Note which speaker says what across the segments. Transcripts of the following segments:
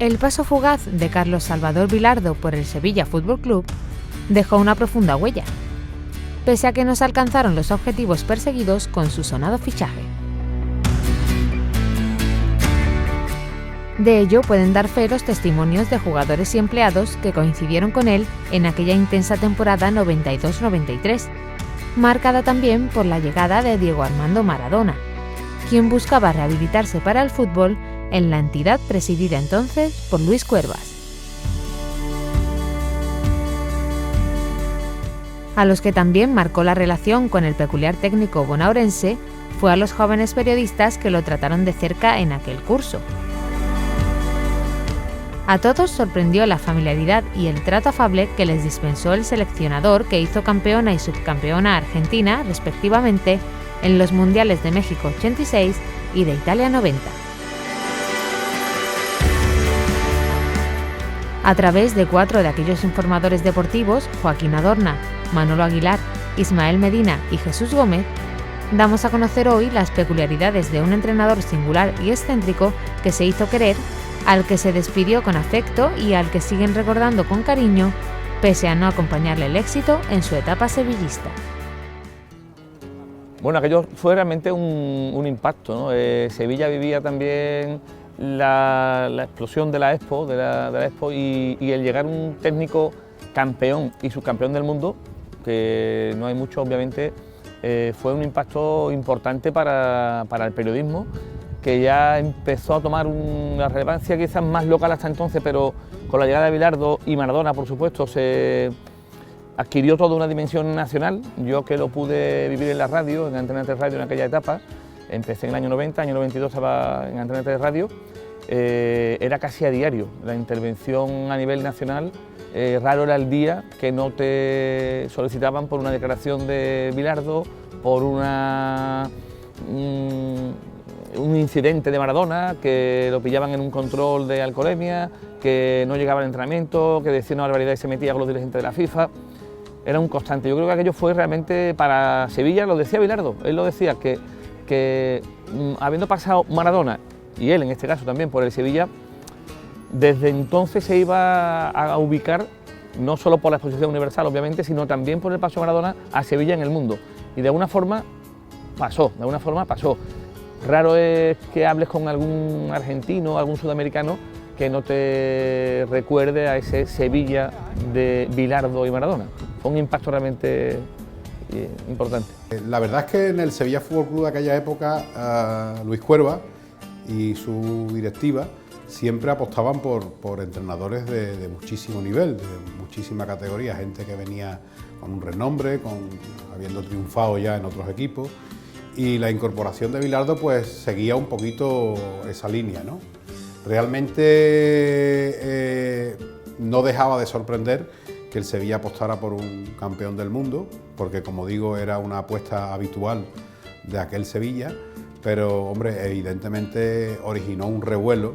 Speaker 1: El paso fugaz de Carlos Salvador Vilardo por el Sevilla Fútbol Club dejó una profunda huella, pese a que no se alcanzaron los objetivos perseguidos con su sonado fichaje. De ello pueden dar fe los testimonios de jugadores y empleados que coincidieron con él en aquella intensa temporada 92-93, marcada también por la llegada de Diego Armando Maradona, quien buscaba rehabilitarse para el fútbol en la entidad presidida entonces por Luis Cuervas. A los que también marcó la relación con el peculiar técnico bonaerense fue a los jóvenes periodistas que lo trataron de cerca en aquel curso. A todos sorprendió la familiaridad y el trato afable que les dispensó el seleccionador que hizo campeona y subcampeona a Argentina, respectivamente, en los Mundiales de México 86 y de Italia 90. A través de 4 de aquellos informadores deportivos, Joaquín Adorna, Manolo Aguilar, Ismael Medina y Jesús Gómez, damos a conocer hoy las peculiaridades de un entrenador singular y excéntrico que se hizo querer, al que se despidió con afecto y al que siguen recordando con cariño, pese a no acompañarle el éxito en su etapa sevillista.
Speaker 2: Bueno, aquello fue realmente un impacto, ¿no? Sevilla vivía también la explosión de la Expo, y el llegar un técnico campeón y subcampeón del mundo, que no hay mucho obviamente, fue un impacto importante para el periodismo, que ya empezó a tomar una relevancia quizás más local hasta entonces, pero con la llegada de Vilardo y Maradona, por supuesto, se adquirió toda una dimensión nacional. Yo que lo pude vivir en la radio, en Antena 3 Radio en aquella etapa, empecé en el año 90, año 92 estaba en Antena 3 Radio, era casi a diario la intervención a nivel nacional. Raro era el día que no te solicitaban por una declaración de Vilardo, por un incidente de Maradona, que lo pillaban en un control de alcoholemia, que no llegaba al entrenamiento, que decía una barbaridad y se metía con los dirigentes de la FIFA. Era un constante. Yo creo que aquello fue realmente para Sevilla, lo decía Vilardo, él lo decía, que habiendo pasado Maradona, y él en este caso también por el Sevilla, desde entonces se iba a ubicar, no solo por la exposición universal obviamente, sino también por el paso de Maradona a Sevilla en el mundo. Y de alguna forma pasó. Raro es que hables con algún argentino, algún sudamericano, que no te recuerde a ese Sevilla de Vilardo y Maradona. Fue un impacto realmente importante.
Speaker 3: La verdad es que en el Sevilla Fútbol Club de aquella época, Luis Cuervas y su directiva siempre apostaban por entrenadores de muchísimo nivel, de muchísima categoría, gente que venía con un renombre, habiendo triunfado ya en otros equipos, y la incorporación de Vilardo pues seguía un poquito esa línea, ¿no? Realmente no dejaba de sorprender que el Sevilla apostara por un campeón del mundo, porque como digo era una apuesta habitual de aquel Sevilla, pero hombre, evidentemente originó un revuelo,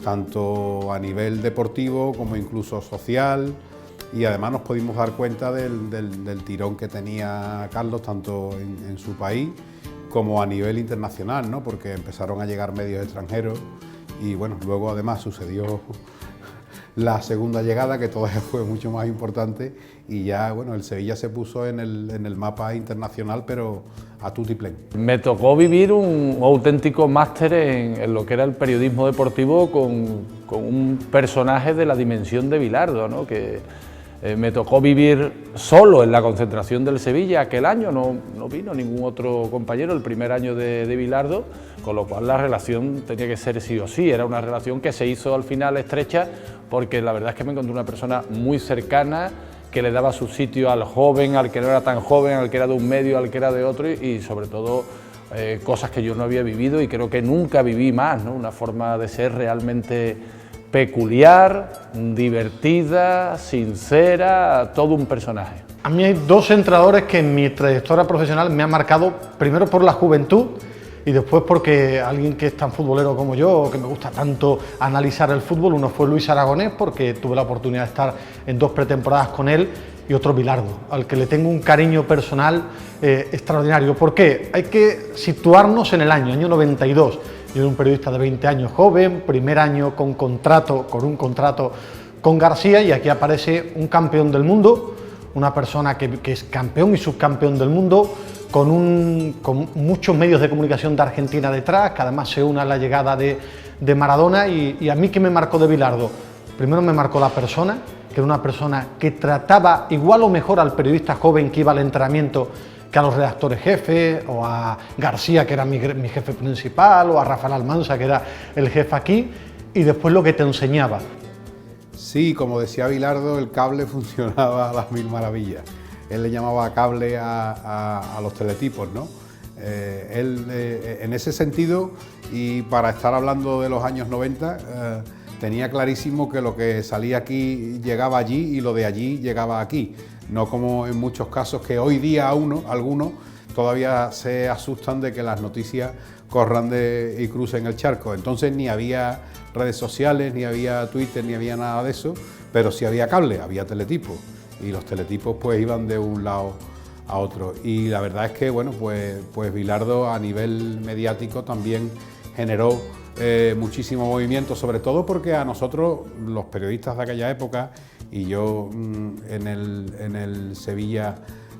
Speaker 3: tanto a nivel deportivo como incluso social, y además nos pudimos dar cuenta del tirón que tenía Carlos tanto en su país como a nivel internacional, ¿no? Porque empezaron a llegar medios extranjeros y bueno, luego además sucedió la segunda llegada, que todavía fue mucho más importante, y ya bueno, el Sevilla se puso en el mapa internacional, pero a tutiplén.
Speaker 4: Me tocó vivir un auténtico máster en lo que era el periodismo deportivo con un personaje de la dimensión de Vilardo, ¿no? Que me tocó vivir solo en la concentración del Sevilla aquel año, no vino ningún otro compañero, el primer año de Vilardo, con lo cual la relación tenía que ser sí o sí, era una relación que se hizo al final estrecha, porque la verdad es que me encontré una persona muy cercana, que le daba su sitio al joven, al que no era tan joven, al que era de un medio, al que era de otro, y sobre todo cosas que yo no había vivido y creo que nunca viví más, ¿no? Una forma de ser realmente peculiar, divertida, sincera, todo un personaje.
Speaker 5: A mí hay dos entrenadores que en mi trayectoria profesional me han marcado, primero por la juventud y después porque alguien que es tan futbolero como yo, que me gusta tanto analizar el fútbol. Uno fue Luis Aragonés, porque tuve la oportunidad de estar en 2 pretemporadas con él, y otro Bilardo, al que le tengo un cariño personal extraordinario. ¿Por qué? Hay que situarnos en el año 92. Yo era un periodista de 20 años joven, primer año con un contrato con García, y aquí aparece un campeón del mundo, una persona que es campeón y subcampeón del mundo, con muchos medios de comunicación de Argentina detrás, que además se une a la llegada de Maradona. Y a mí, ¿qué me marcó de Bilardo? Primero me marcó la persona, que era una persona que trataba igual o mejor al periodista joven que iba al entrenamiento que a los redactores jefes, o a García, que era mi jefe principal, o a Rafael Almansa, que era el jefe aquí, y después lo que te enseñaba.
Speaker 3: Sí, como decía Bilardo, el cable funcionaba a las mil maravillas. Él le llamaba cable a los teletipos, ¿no? En ese sentido, y para estar hablando de los años 90, tenía clarísimo que lo que salía aquí llegaba allí y lo de allí llegaba aquí. No como en muchos casos que hoy día algunos todavía se asustan de que las noticias corran y crucen el charco. Entonces ni había redes sociales, ni había Twitter, ni había nada de eso, pero sí había cable, había teletipos, y los teletipos pues iban de un lado a otro. Y la verdad es que bueno, pues Bilardo a nivel mediático también generó muchísimo movimiento, sobre todo porque a nosotros, los periodistas de aquella época, y yo en el Sevilla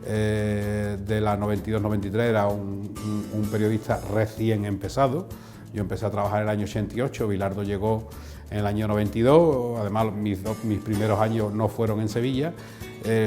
Speaker 3: de la 92-93 era un periodista recién empezado. Yo empecé a trabajar en el año 88, Bilardo llegó en el año 92, además mis primeros años no fueron en Sevilla.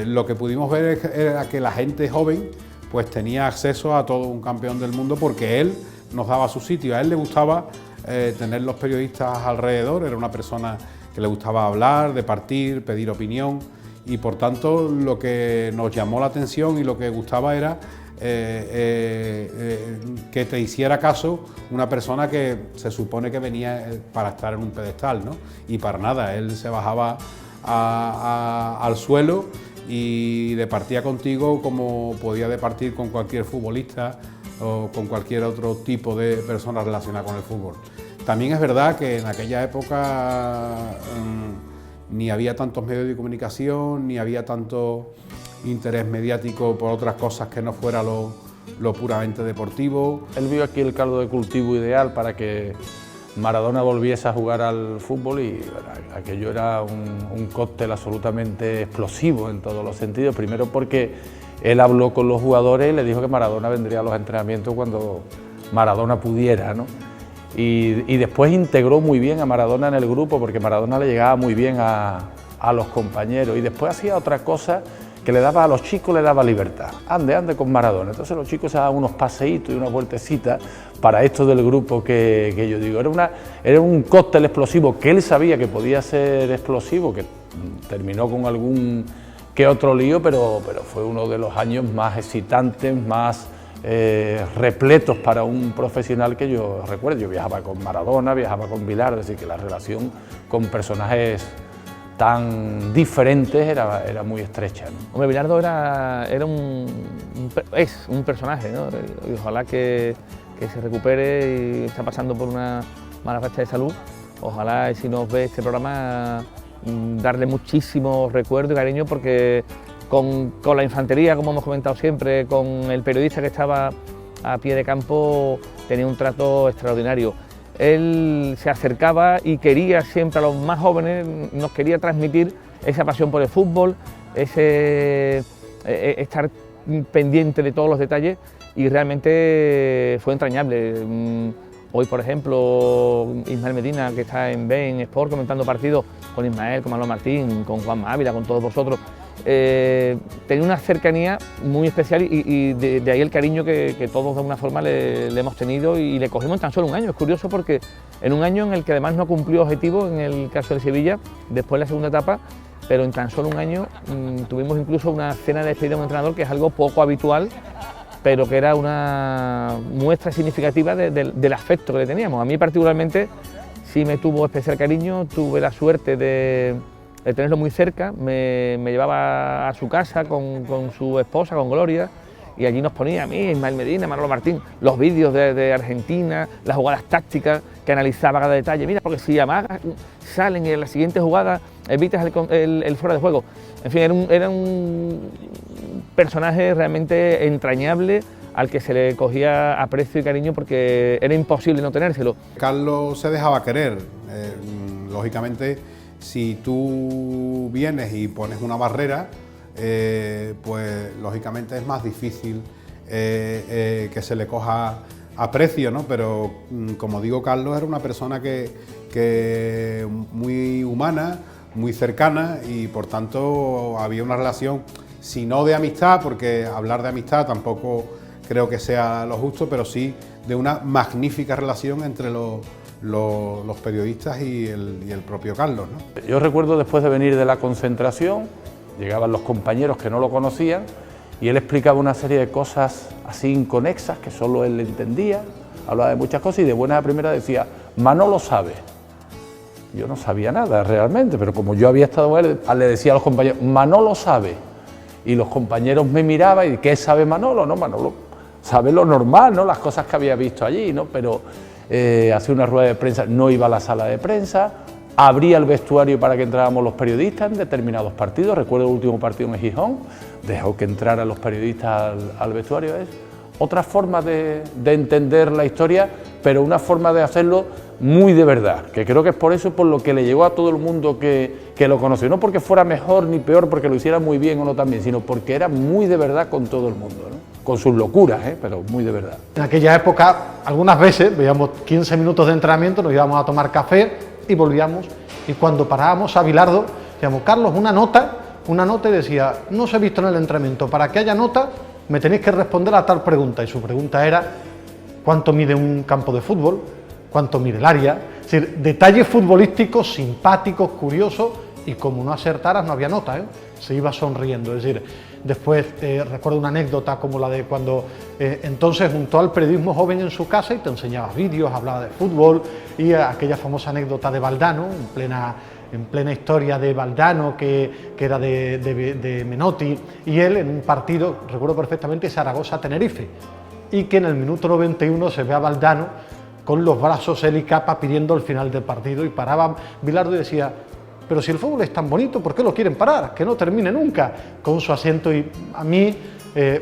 Speaker 3: Lo que pudimos ver era que la gente joven pues tenía acceso a todo un campeón del mundo, porque él nos daba su sitio. A él le gustaba tener los periodistas alrededor, era una persona que le gustaba hablar, departir, pedir opinión, y por tanto lo que nos llamó la atención y lo que gustaba era que te hiciera caso una persona que se supone que venía para estar en un pedestal, ¿no? Y para nada, él se bajaba al suelo y departía contigo como podía departir con cualquier futbolista o con cualquier otro tipo de persona relacionada con el fútbol. También es verdad que en aquella época ni había tantos medios de comunicación, ni había tanto interés mediático por otras cosas que no fuera lo puramente deportivo.
Speaker 4: Él vio aquí el caldo de cultivo ideal para que Maradona volviese a jugar al fútbol, y bueno, aquello era un cóctel absolutamente explosivo en todos los sentidos. Primero porque él habló con los jugadores y le dijo que Maradona vendría a los entrenamientos cuando Maradona pudiera, ¿no? Y después integró muy bien a Maradona en el grupo, porque Maradona le llegaba muy bien a los compañeros, y después hacía otra cosa que le daba a los chicos, le daba libertad. Ande con Maradona. Entonces los chicos se daban unos paseitos y unas vueltecitas para esto del grupo que yo digo. Era un cóctel explosivo que él sabía que podía ser explosivo, que terminó con algún que otro lío, pero fue uno de los años más excitantes, más repletos para un profesional que yo recuerdo. Yo viajaba con Maradona, viajaba con Bilardo, es decir, que la relación con personajes tan diferentes era muy estrecha, ¿no?
Speaker 2: Hombre, Bilardo es un personaje, ¿no? Y ojalá que se recupere, y está pasando por una mala racha de salud. Ojalá, si nos ve este programa, darle muchísimo recuerdo y cariño, porque con la infantería, como hemos comentado siempre, con el periodista que estaba a pie de campo, tenía un trato extraordinario. Él se acercaba y quería siempre a los más jóvenes, nos quería transmitir esa pasión por el fútbol, estar pendiente de todos los detalles, y realmente fue entrañable. Hoy, por ejemplo, Ismael Medina, que está en beIN Sport comentando partidos con Ismael, con Manolo Martín, con Juanma Ávila, con todos vosotros, tenía una cercanía muy especial, y de ahí el cariño que todos de alguna forma le hemos tenido, y le cogimos en tan solo un año. Es curioso porque en un año en el que además no cumplió objetivos, en el caso de Sevilla, después de la segunda etapa, pero en tan solo un año tuvimos incluso una cena de despedida de un entrenador, que es algo poco habitual pero que era una muestra significativa del afecto que le teníamos. A mí particularmente sí me tuvo especial cariño, tuve la suerte de tenerlo muy cerca, me llevaba a su casa con su esposa, con Gloria, y allí nos ponía a mí, Ismael Medina, Manolo Martín, los vídeos de Argentina, las jugadas tácticas que analizaba cada detalle. Mira, porque si amagas, salen y en la siguiente jugada evitas el fuera de juego. En fin, era un personaje realmente entrañable al que se le cogía aprecio y cariño porque era imposible no tenérselo.
Speaker 3: Carlos se dejaba querer, lógicamente si tú vienes y pones una barrera, pues lógicamente es más difícil que se le coja aprecio, ¿no? Pero como digo, Carlos era una persona que muy humana, muy cercana y por tanto había una relación, si no de amistad, porque hablar de amistad tampoco creo que sea lo justo, pero sí de una magnífica relación entre los periodistas y el propio Carlos, ¿no?
Speaker 4: Yo recuerdo después de venir de la concentración, llegaban los compañeros que no lo conocían y él explicaba una serie de cosas así inconexas que solo él entendía, hablaba de muchas cosas y de buena a primera decía, Manolo sabe. Yo no sabía nada realmente, pero como yo había estado con él, le decía a los compañeros, Manolo sabe. Y los compañeros me miraban y ¿qué sabe Manolo? No, Manolo sabe lo normal, ¿no? Las cosas que había visto allí, ¿no? Pero hacía una rueda de prensa, no iba a la sala de prensa, abría el vestuario para que entráramos los periodistas en determinados partidos. Recuerdo el último partido en Gijón, dejó que entraran los periodistas al vestuario. Es otra forma de entender la historia, pero una forma de hacerlo muy de verdad, que creo que es por eso por lo que le llegó a todo el mundo que lo conoció, no porque fuera mejor ni peor, porque lo hiciera muy bien o no tan bien, sino porque era muy de verdad con todo el mundo, ¿no? Con sus locuras, pero muy de verdad.
Speaker 5: En aquella época, algunas veces, veíamos 15 minutos de entrenamiento, nos íbamos a tomar café y volvíamos, y cuando parábamos a Bilardo, decíamos, Carlos, una nota, y decía, no os he visto en el entrenamiento, para que haya nota, me tenéis que responder a tal pregunta, y su pregunta era, ¿cuánto mide un campo de fútbol? ¿Cuánto mide el área? Es decir, detalles futbolísticos simpáticos, curiosos, y como no acertaras no había nota, se iba sonriendo. Es decir, después recuerdo una anécdota como la de cuando entonces juntó al periodismo joven en su casa y te enseñaba vídeos, hablaba de fútbol, y aquella famosa anécdota de Valdano, en plena historia de Valdano, que era de Menotti, y él en un partido, recuerdo perfectamente, Zaragoza-Tenerife, y que en el minuto 91 se ve a Valdano con los brazos él y capa pidiendo el final del partido, y paraba Bilardo y decía, pero si el fútbol es tan bonito, ¿por qué lo quieren parar? Que no termine nunca, con su acento. Y a mí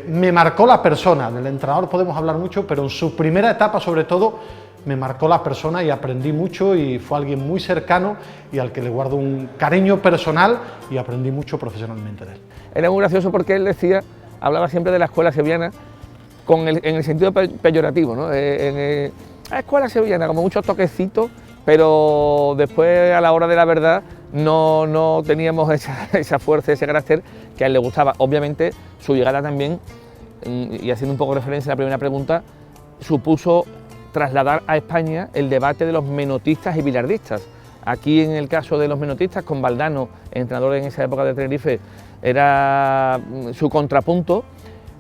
Speaker 5: me marcó la persona, del entrenador podemos hablar mucho, pero en su primera etapa sobre todo me marcó la persona y aprendí mucho, y fue alguien muy cercano y al que le guardo un cariño personal y aprendí mucho profesionalmente de él.
Speaker 2: Era muy gracioso porque él decía, hablaba siempre de la escuela sevillana en el sentido peyorativo, ¿no? La escuela sevillana, como muchos toquecitos, pero después a la hora de la verdad no teníamos esa fuerza, ese carácter que a él le gustaba. Obviamente su llegada también, y haciendo un poco referencia a la primera pregunta, supuso trasladar a España el debate de los menotistas y bilardistas. Aquí en el caso de los menotistas, con Valdano, entrenador en esa época de Tenerife, era su contrapunto.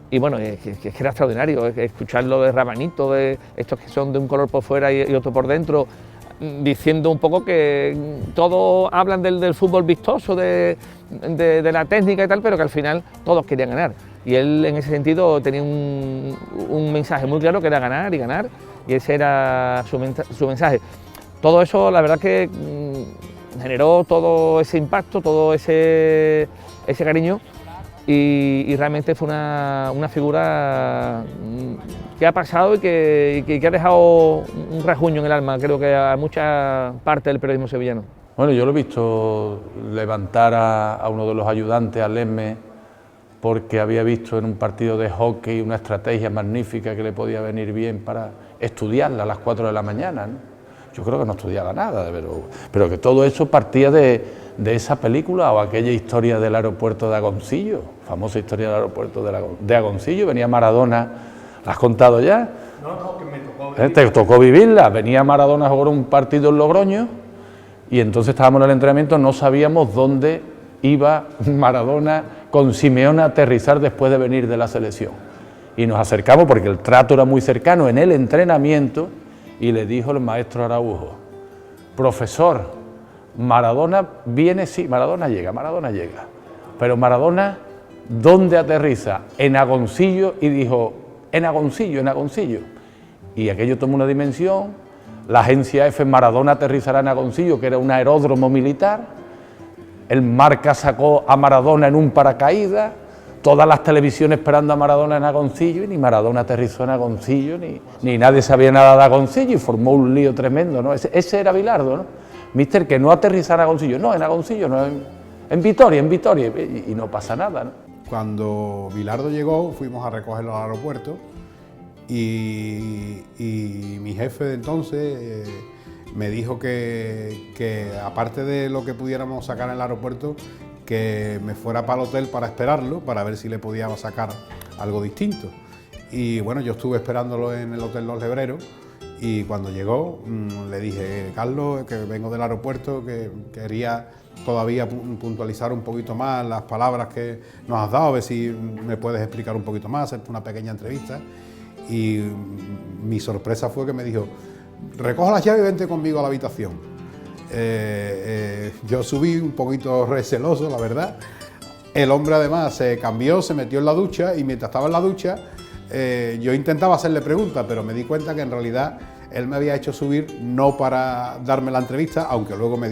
Speaker 2: Y bueno, es que era extraordinario escucharlo de Rabanito, de estos que son de un color por fuera y otro por dentro, diciendo un poco que todos hablan del fútbol vistoso, de la técnica y tal, pero que al final todos querían ganar. Y él en ese sentido tenía un mensaje muy claro, que era ganar y ganar, y ese era su mensaje. Todo eso, la verdad que generó todo ese impacto, todo ese cariño, y realmente fue una figura que ha pasado y que ha dejado un rasguño en el alma, creo que a mucha parte del periodismo sevillano.
Speaker 4: Bueno, yo lo he visto levantar a uno de los ayudantes, a Lesme, porque había visto en un partido de hockey una estrategia magnífica que le podía venir bien para estudiarla a las 4 de la mañana, ¿no? Yo creo que no estudiaba nada, pero que todo eso partía de esa película o aquella historia del aeropuerto de Agoncillo, famosa historia del aeropuerto de Agoncillo. Venía Maradona, ¿la has contado ya?
Speaker 5: No, que me tocó vivirla.
Speaker 4: Te tocó vivirla. Venía Maradona a jugar un partido en Logroño y entonces estábamos en el entrenamiento, no sabíamos dónde iba Maradona con Simeone a aterrizar después de venir de la selección. Y nos acercamos porque el trato era muy cercano en el entrenamiento y le dijo el maestro Araujo: profesor, Maradona viene, sí, Maradona llega, pero Maradona, ¿dónde aterriza? En Agoncillo. Y dijo: en Agoncillo. Y aquello tomó una dimensión. La agencia F, Maradona aterrizará en Agoncillo, que era un aeródromo militar. El Marca sacó a Maradona en un paracaídas. Todas las televisiones esperando a Maradona en Agoncillo, y ni Maradona aterrizó en Agoncillo, ni nadie sabía nada de Agoncillo, y formó un lío tremendo, ¿no? Ese era Bilardo, ¿no? Mister, que no aterrizara en Agoncillo, no, en Agoncillo, no, en Vitoria, y no pasa nada, ¿no?
Speaker 3: Cuando Bilardo llegó, fuimos a recogerlo al aeropuerto, y mi jefe de entonces me dijo que aparte de lo que pudiéramos sacar en el aeropuerto, que me fuera para el hotel para esperarlo, para ver si le podíamos sacar algo distinto. Y bueno, yo estuve esperándolo en el Hotel Los Lebreros, y cuando llegó le dije: Carlos, que vengo del aeropuerto, que quería todavía puntualizar un poquito más las palabras que nos has dado, a ver si me puedes explicar un poquito más, hacerte una pequeña entrevista. Y mi sorpresa fue que me dijo: recoge las llaves y vente conmigo a la habitación. Yo subí un poquito receloso, la verdad. El hombre además se cambió, se metió en la ducha, y mientras estaba en la ducha yo intentaba hacerle preguntas, pero me di cuenta que en realidad él me había hecho subir no para darme la entrevista, aunque luego me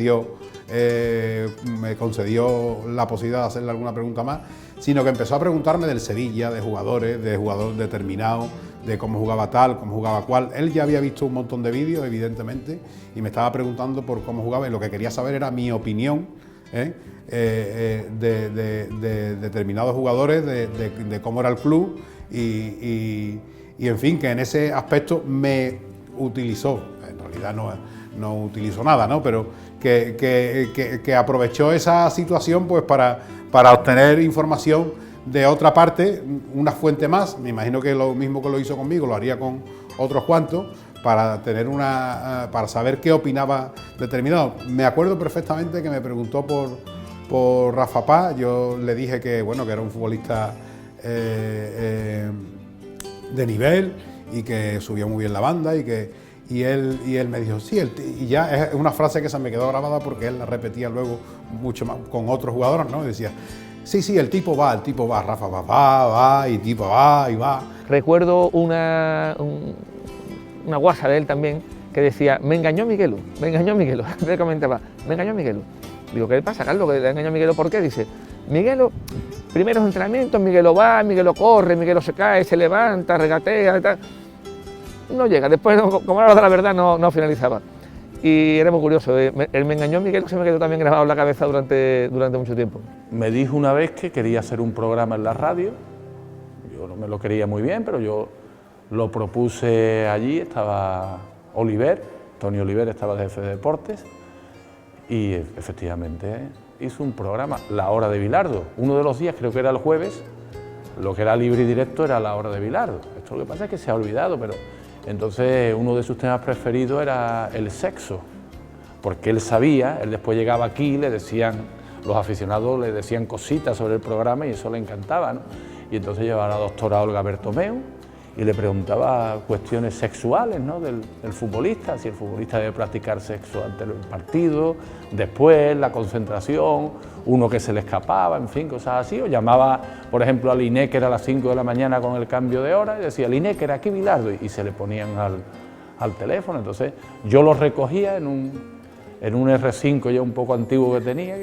Speaker 3: concedió la posibilidad de hacerle alguna pregunta más, sino que empezó a preguntarme del Sevilla, de jugadores, de jugador determinado, de cómo jugaba tal, cómo jugaba cual. Él ya había visto un montón de vídeos, evidentemente, y me estaba preguntando por cómo jugaba, y lo que quería saber era mi opinión de determinados jugadores, de cómo era el club, y en fin, que en ese aspecto me utilizó. En realidad no utilizó nada, ¿no? Pero que aprovechó esa situación pues para obtener información de otra parte, una fuente más. Me imagino que lo mismo que lo hizo conmigo lo haría con otros cuantos, para tener para saber qué opinaba determinado. Me acuerdo perfectamente que me preguntó por Rafa Paz. Yo le dije que bueno, que era un futbolista de nivel, y que subía muy bien la banda, y él me dijo sí, y ya es una frase que se me quedó grabada, porque él la repetía luego mucho más con otros jugadores, ¿no? Y decía: sí, el tipo va, Rafa va, y tipo va y va.
Speaker 2: Recuerdo una guasa de él también, que decía: me engañó Miguelo. Me comentaba: me engañó Miguelo. Digo: ¿qué le pasa, Carlos, que le engañó Miguelo? ¿Por qué? Dice: Miguelo, primeros entrenamientos, Miguelo va, Miguelo corre, Miguelo se cae, se levanta, regatea y tal. No llega, después, como era de la verdad, no finalizaba. Y era muy curioso, él me engañó Miguel, se me quedó también grabado en la cabeza durante mucho tiempo.
Speaker 4: Me dijo una vez que quería hacer un programa en la radio. Yo no me lo quería muy bien, pero yo lo propuse allí. Estaba Tony Oliver estaba de jefe de deportes, y efectivamente hizo un programa, La Hora de Bilardo. Uno de los días, creo que era el jueves, lo que era libre y directo era La Hora de Bilardo. Esto lo que pasa es que se ha olvidado, pero entonces uno de sus temas preferidos era el sexo, porque él sabía, él después llegaba aquí, los aficionados le decían cositas sobre el programa, y eso le encantaba, ¿no? Y entonces llevaba a la doctora Olga Bertomeu y le preguntaba cuestiones sexuales, ¿no?, del futbolista, si el futbolista debe practicar sexo ante el partido, después, la concentración, uno que se le escapaba, en fin, cosas así. O llamaba, por ejemplo, a Lineker a las 5 de la mañana con el cambio de hora, y decía: Lineker, aquí Bilardo, y se le ponían al teléfono. Entonces yo lo recogía en un R5 ya un poco antiguo que tenía,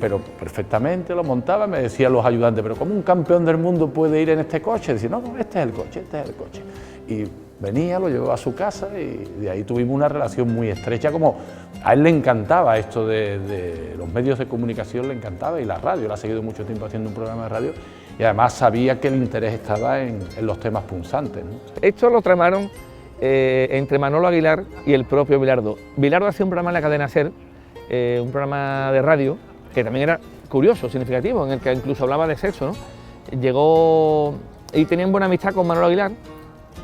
Speaker 4: pero perfectamente lo montaba. Me decían los ayudantes: pero ¿cómo un campeón del mundo puede ir en este coche? Decía: no, este es el coche. Y venía, lo llevaba a su casa, y de ahí tuvimos una relación muy estrecha. Como a él le encantaba esto de los medios de comunicación, le encantaba, y la radio, él ha seguido mucho tiempo haciendo un programa de radio, y además sabía que el interés estaba en los temas punzantes, ¿no?
Speaker 2: Esto lo tramaron entre Manolo Aguilar y el propio Bilardo. Bilardo hacía un programa en la cadena SER, un programa de radio, que también era curioso, significativo, en el que incluso hablaba de sexo, ¿no? Llegó y tenían buena amistad con Manolo Aguilar.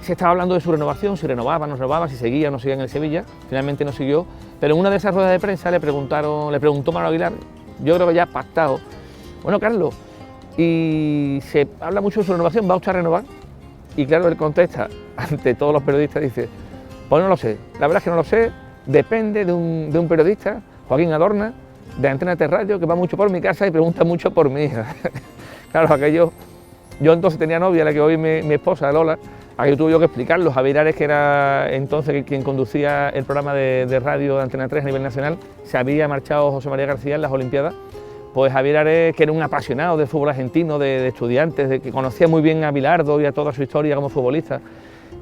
Speaker 2: Se estaba hablando de su renovación, si renovaba, no renovaba, si seguía o no seguía en el Sevilla. Finalmente no siguió, pero en una de esas ruedas de prensa le preguntó Manolo Aguilar, yo creo que ya pactado: bueno, Carlos, y se habla mucho de su renovación, ¿va usted a renovar? Y claro, él contesta ante todos los periodistas, dice, pues no lo sé, la verdad es que no lo sé, depende de un periodista, Joaquín Adorna, de Antena 3 Radio, que va mucho por mi casa y pregunta mucho por mi hija. Claro, aquello, yo entonces tenía novia, la que hoy mi esposa, Lola, aquello tuve yo que explicarlo. Javier Ares, que era entonces quien conducía el programa de radio de Antena 3 a nivel nacional, se había marchado José María García en las Olimpiadas. Pues Javier Ares, que era un apasionado del fútbol argentino, de estudiantes, que conocía muy bien a Bilardo y a toda su historia como futbolista,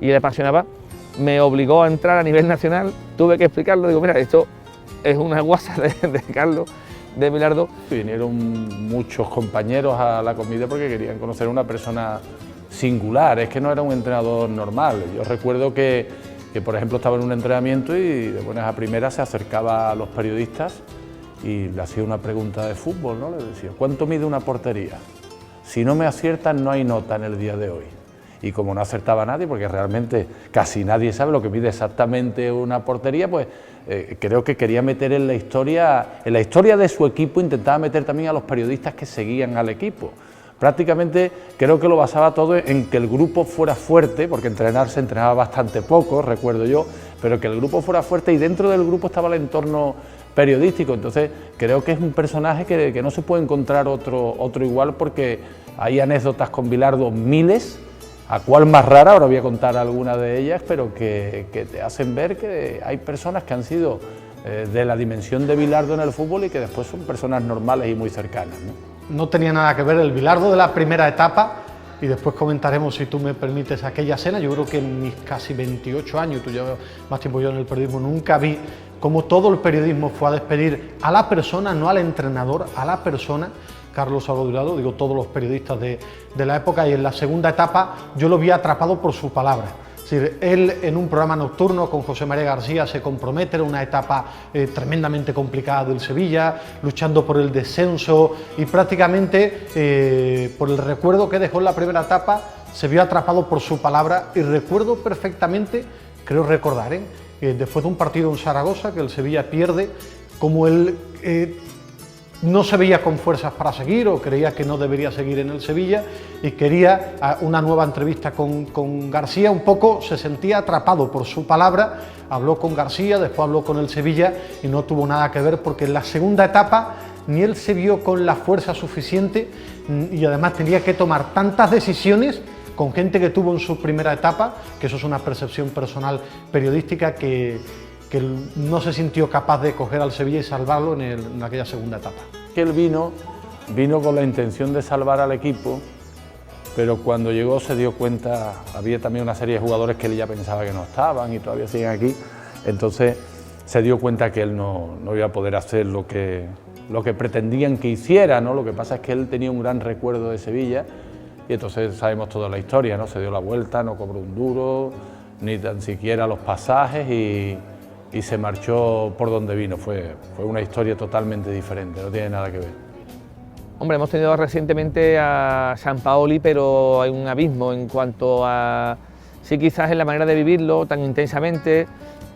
Speaker 2: y le apasionaba, me obligó a entrar a nivel nacional, tuve que explicarlo, digo, mira, esto es una guasa de Carlos, de Bilardo.
Speaker 4: Vinieron muchos compañeros a la comida porque querían conocer a una persona singular, es que no era un entrenador normal. Yo recuerdo que por ejemplo, estaba en un entrenamiento y de buenas a primeras se acercaba a los periodistas y le hacía una pregunta de fútbol, ¿no? Le decía, ¿cuánto mide una portería? Si no me aciertan, no hay nota en el día de hoy. Y como no acertaba nadie, porque realmente casi nadie sabe lo que mide exactamente una portería, pues creo que quería meter en la historia de su equipo, intentaba meter también a los periodistas que seguían al equipo. Prácticamente creo que lo basaba todo en que el grupo fuera fuerte, porque entrenar se entrenaba bastante poco, recuerdo yo, pero que el grupo fuera fuerte y dentro del grupo estaba el entorno periodístico. Entonces creo que es un personaje que no se puede encontrar otro igual, porque hay anécdotas con Bilardo miles, a cuál más rara, ahora voy a contar alguna de ellas, pero que te hacen ver que hay personas que han sido de la dimensión de Bilardo en el fútbol y que después son personas normales y muy cercanas, ¿no?
Speaker 5: No tenía nada que ver el Bilardo de la primera etapa, y después comentaremos, si tú me permites, aquella escena. Yo creo que en mis casi 28 años, tú llevas más tiempo yo en el periodismo, nunca vi cómo todo el periodismo fue a despedir a la persona, no al entrenador, a la persona, Carlos Salvador Bilardo, digo todos los periodistas de la época, y en la segunda etapa yo lo vi atrapado por su palabra. Es decir, él en un programa nocturno con José María García se compromete en una etapa tremendamente complicada del Sevilla, luchando por el descenso, y prácticamente por el recuerdo que dejó en la primera etapa se vio atrapado por su palabra. Y recuerdo perfectamente, creo recordar, después de un partido en Zaragoza que el Sevilla pierde, como él no se veía con fuerzas para seguir, o creía que no debería seguir en el Sevilla y quería una nueva entrevista con García. Un poco se sentía atrapado por su palabra, habló con García, después habló con el Sevilla y no tuvo nada que ver, porque en la segunda etapa ni él se vio con la fuerza suficiente, y además tenía que tomar tantas decisiones con gente que tuvo en su primera etapa, que eso es una percepción personal periodística, que no se sintió capaz de coger al Sevilla y salvarlo en aquella segunda etapa.
Speaker 4: Que él vino con la intención de salvar al equipo, pero cuando llegó se dio cuenta, había también una serie de jugadores que él ya pensaba que no estaban y todavía siguen aquí, entonces se dio cuenta que él no iba a poder hacer lo que pretendían que hiciera, ¿no? Lo que pasa es que él tenía un gran recuerdo de Sevilla, y entonces sabemos toda la historia, ¿no? Se dio la vuelta, no cobró un duro, ni tan siquiera los pasajes, y se marchó por donde vino. Fue una historia totalmente diferente, no tiene nada que ver.
Speaker 2: Hombre, hemos tenido recientemente a Sampaoli, pero hay un abismo en cuanto a, sí, quizás en la manera de vivirlo tan intensamente,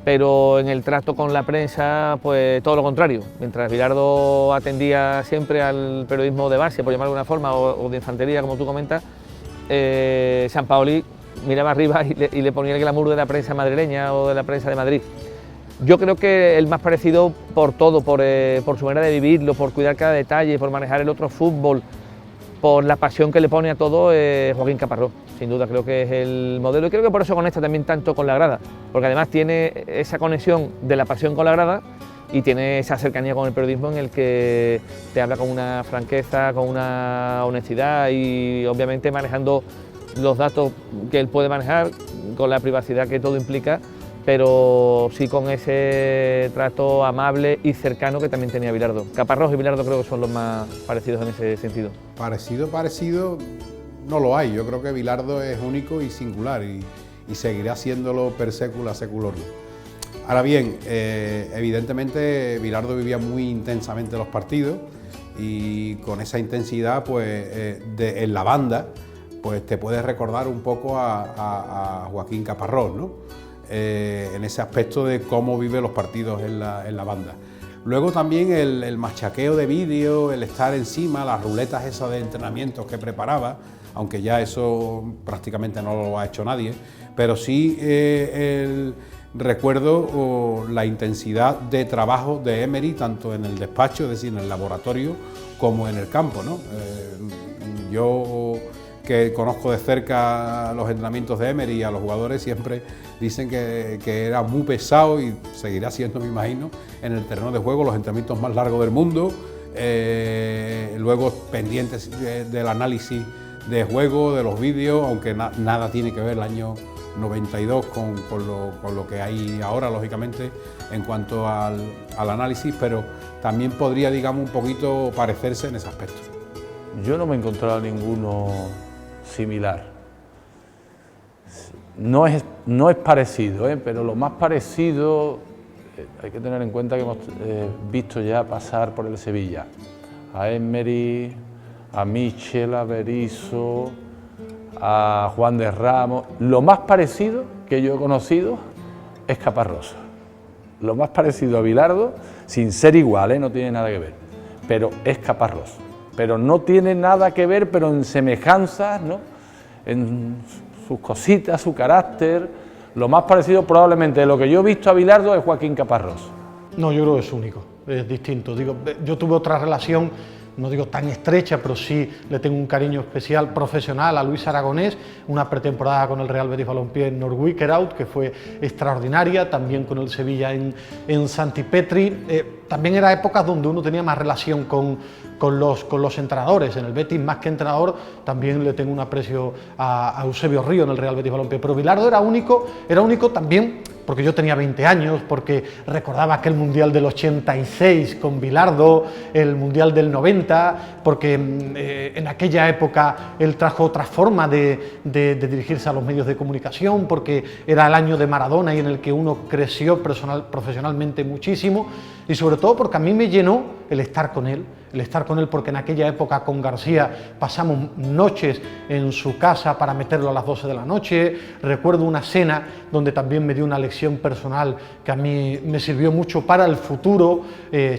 Speaker 2: pero en el trato con la prensa, pues todo lo contrario. Mientras Bilardo atendía siempre al periodismo de base, por llamarlo de alguna forma, o de infantería, como tú comentas, Sampaoli miraba arriba y le ponía el glamour de la prensa madrileña o de la prensa de Madrid. Yo creo que el más parecido por todo, por su manera de vivirlo, por cuidar cada detalle, por manejar el otro fútbol, por la pasión que le pone a todo, Joaquín Caparrós. Sin duda creo que es el modelo, y creo que por eso conecta también tanto con la grada, porque además tiene esa conexión de la pasión con la grada y tiene esa cercanía con el periodismo, en el que te habla con una franqueza, con una honestidad, y obviamente manejando los datos que él puede manejar, con la privacidad que todo implica, pero sí con ese trato amable y cercano que también tenía Bilardo. Caparrós y Bilardo creo que son los más parecidos en ese sentido.
Speaker 3: Parecido no lo hay. Yo creo que Bilardo es único y singular, y seguirá siéndolo per secula seculorum. Ahora bien, evidentemente Bilardo vivía muy intensamente los partidos, y con esa intensidad, pues en la banda, pues te puedes recordar un poco a Joaquín Caparrós, ¿no? En ese aspecto de cómo vive los partidos en la banda. Luego también el machaqueo de vídeo, el estar encima, las ruletas esas de entrenamientos que preparaba, aunque ya eso prácticamente no lo ha hecho nadie, pero sí recuerdo la intensidad de trabajo de Emery, tanto en el despacho, es decir, en el laboratorio, como en el campo, ¿no? Yo, que conozco de cerca los entrenamientos de Emery y a los jugadores, siempre dicen que era muy pesado y seguirá siendo, me imagino, en el terreno de juego, los entrenamientos más largos del mundo, luego pendientes del análisis de juego, de los vídeos, aunque nada tiene que ver el año 92 con lo que hay ahora, lógicamente, en cuanto al análisis, pero también podría, digamos, un poquito parecerse en ese aspecto.
Speaker 4: Yo no me he encontrado ninguno similar. No es parecido, pero lo más parecido, hay que tener en cuenta que hemos visto ya pasar por el Sevilla a Emery, a Michel, a Berizzo, a Juan de Ramos. Lo más parecido que yo he conocido es Caparrós. Lo más parecido a Bilardo, sin ser igual, no tiene nada que ver, pero es Caparrós. Pero no tiene nada que ver, pero en semejanzas, ¿no?, en sus cositas, su carácter. Lo más parecido probablemente de lo que yo he visto a Bilardo es Joaquín Caparrós.
Speaker 5: No, yo creo que es único, es distinto. Digo, yo tuve otra relación, no digo tan estrecha, pero sí le tengo un cariño especial profesional a Luis Aragonés, una pretemporada con el Real Betis Balompié en Norwick-Out, que fue extraordinaria, también con el Sevilla en Santipetri. También era épocas donde uno tenía más relación con los entrenadores. En el Betis, más que entrenador, también le tengo un aprecio a Eusebio Río en el Real Betis Balompié. Pero Bilardo era único también porque yo tenía 20 años, porque recordaba aquel Mundial del 86 con Bilardo, el Mundial del 90, porque en aquella época él trajo otra forma de dirigirse a los medios de comunicación, porque era el año de Maradona y en el que uno creció profesionalmente muchísimo, y sobre todo porque a mí me llenó el estar con él, porque en aquella época con García pasamos noches en su casa para meterlo a las 12 de la noche. Recuerdo una cena donde también me dio una lección personal que a mí me sirvió mucho para el futuro,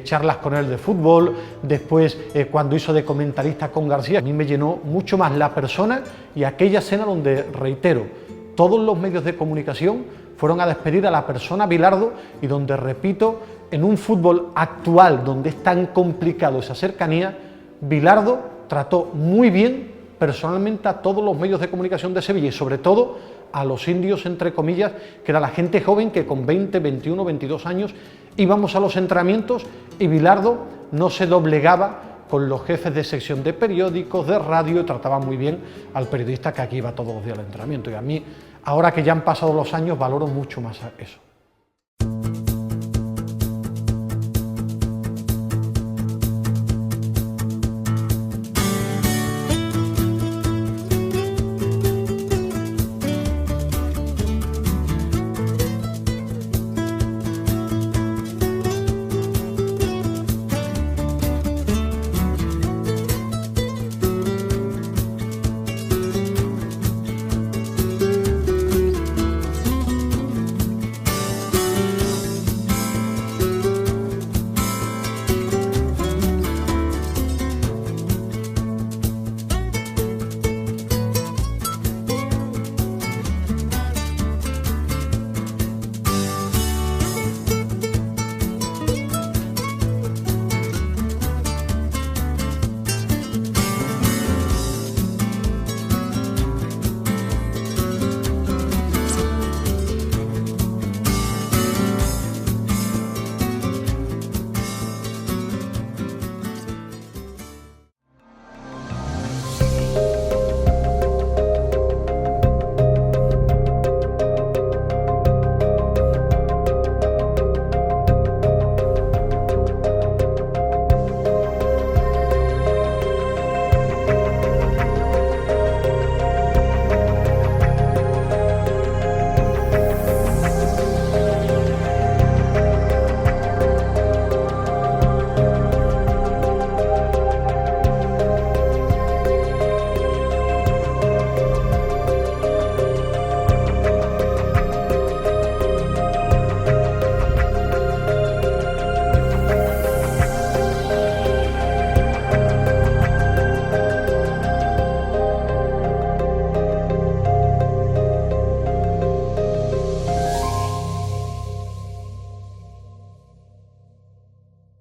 Speaker 5: charlas con él de fútbol. Después, cuando hizo de comentarista con García, a mí me llenó mucho más la persona, y aquella cena donde, reitero, todos los medios de comunicación fueron a despedir a la persona Bilardo, y donde, repito, en un fútbol actual donde es tan complicado esa cercanía, Bilardo trató muy bien personalmente a todos los medios de comunicación de Sevilla, y sobre todo a los indios, entre comillas, que era la gente joven que con 20, 21, 22 años íbamos a los entrenamientos, y Bilardo no se doblegaba con los jefes de sección de periódicos, de radio, y trataba muy bien al periodista que aquí iba todos los días al entrenamiento. Y a mí, ahora que ya han pasado los años, valoro mucho más eso.